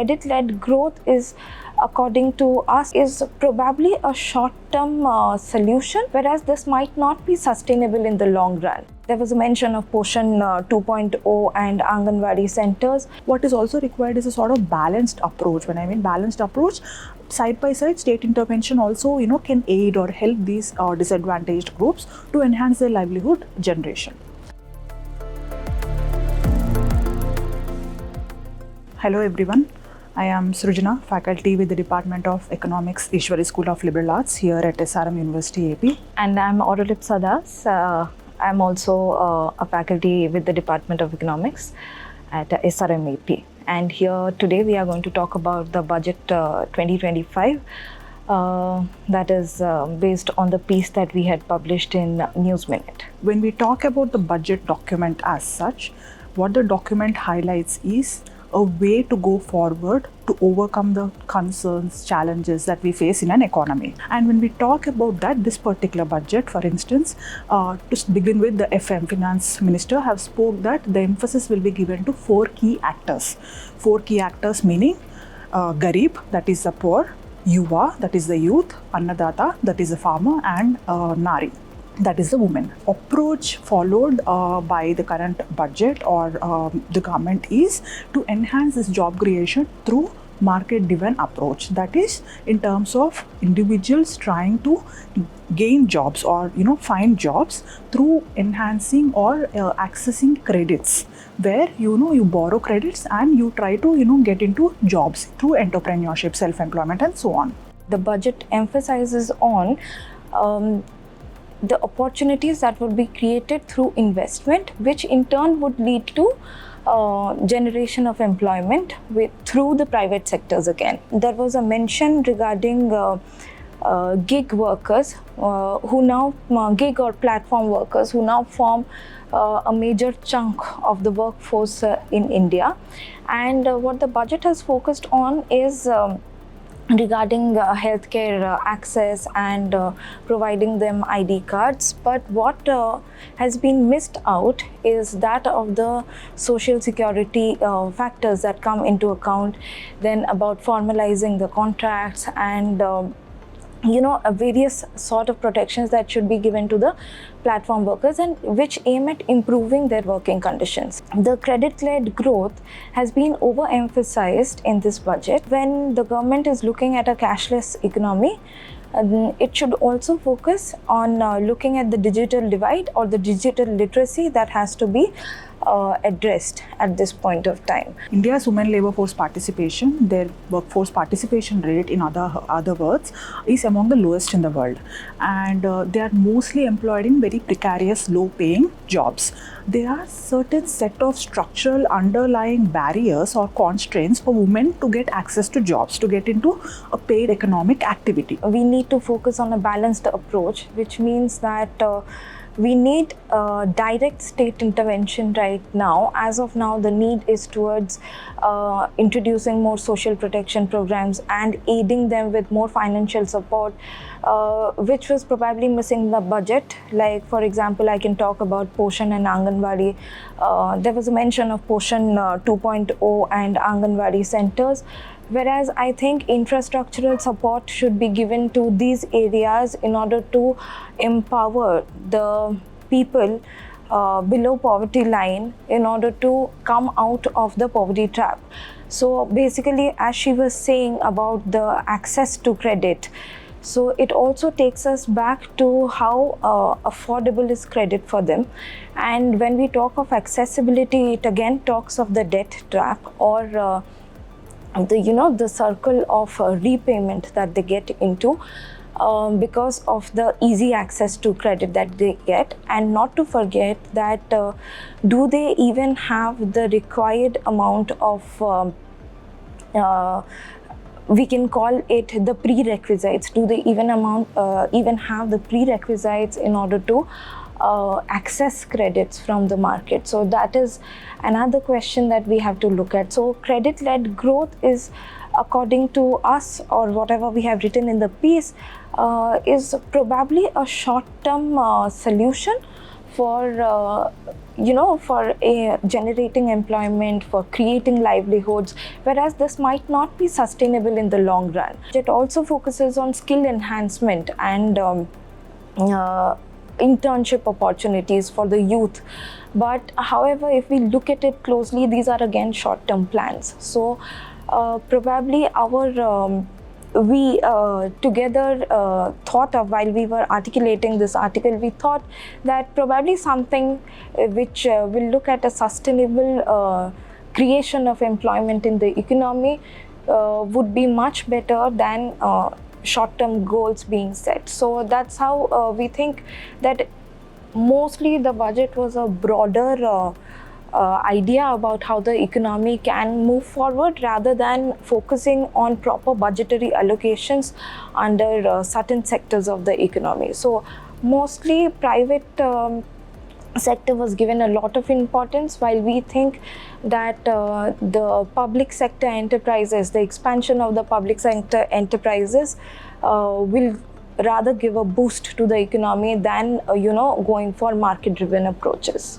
credit-led growth is, according to us, is probably a short-term solution, whereas this might not be sustainable in the long run. There was a mention of Poshan 2.0 and Anganwadi centers. What is also required is a sort of balanced approach. When I mean balanced approach, side by side, state intervention also, can aid or help these disadvantaged groups to enhance their livelihood generation. Hello everyone, I am Srujana, faculty with the Department of Economics, Ishwari School of Liberal Arts here at SRM University AP. And I'm Aurolipsa Das. I'm also a faculty with the Department of Economics at SRM AP. And here today we are going to talk about the budget 2025 that is based on the piece that we had published in News Minute. When we talk about the budget document as such, what the document highlights is a way to go forward to overcome the concerns, challenges that we face in an economy. And when we talk about that, this particular budget, for instance, to begin with, the FM Finance Minister have spoke that the emphasis will be given to 4 key actors. 4 key actors meaning Garib, that is the poor, Yuva, that is the youth, Annadata, that is the farmer, and Nari, that is the woman. Approach followed by the current budget or the government is to enhance this job creation through market-driven approach. That is in terms of individuals trying to gain jobs or find jobs through enhancing or accessing credits, where you borrow credits and you try to get into jobs through entrepreneurship, self-employment, and so on. The budget emphasizes on the opportunities that would be created through investment, which in turn would lead to generation of employment through the private sectors again. There was a mention regarding gig workers who now, gig or platform workers who now form a major chunk of the workforce in India. And what the budget has focused on is regarding healthcare access and providing them ID cards. But what has been missed out is that of the social security factors that come into account, then about formalizing the contracts and various sort of protections that should be given to the platform workers and which aim at improving their working conditions. The credit-led growth has been overemphasized in this budget. When the government is looking at a cashless economy, it should also focus on looking at the digital divide or the digital literacy that has to be addressed at this point of time. India's women labour force participation, their workforce participation rate, in other words, is among the lowest in the world, and they are mostly employed in very precarious, low-paying jobs. There are certain set of structural underlying barriers or constraints for women to get access to jobs, to get into a paid economic activity. We need to focus on a balanced approach, which means that we need direct state intervention right now. As of now, the need is towards introducing more social protection programs and aiding them with more financial support, which was probably missing in the budget. Like, for example, I can talk about Poshan and Anganwadi. There was a mention of Poshan 2.0 and Anganwadi centers, whereas I think infrastructural support should be given to these areas in order to empower the people below poverty line in order to come out of the poverty trap. So basically, as she was saying about the access to credit, so it also takes us back to how affordable is credit for them. And when we talk of accessibility, it again talks of the debt trap or the circle of repayment that they get into because of the easy access to credit that they get. And not to forget that do they even have the required amount of we can call it the prerequisites. Do they even have the prerequisites in order to access credits from the market? So that is another question that we have to look at. So credit-led growth is, according to us, or whatever we have written in the piece, is probably a short-term solution for generating employment, for creating livelihoods, whereas this might not be sustainable in the long run. It also focuses on skill enhancement and internship opportunities for the youth. But however, if we look at it closely, these are again short-term plans. So probably we together thought of, while we were articulating this article, we thought that probably something which will look at a sustainable creation of employment in the economy would be much better than short-term goals being set. So that's how we think that mostly the budget was a broader idea about how the economy can move forward, rather than focusing on proper budgetary allocations under certain sectors of the economy. So mostly private sector was given a lot of importance, while we think that the public sector enterprises, the expansion of the public sector enterprises will rather give a boost to the economy than going for market driven approaches.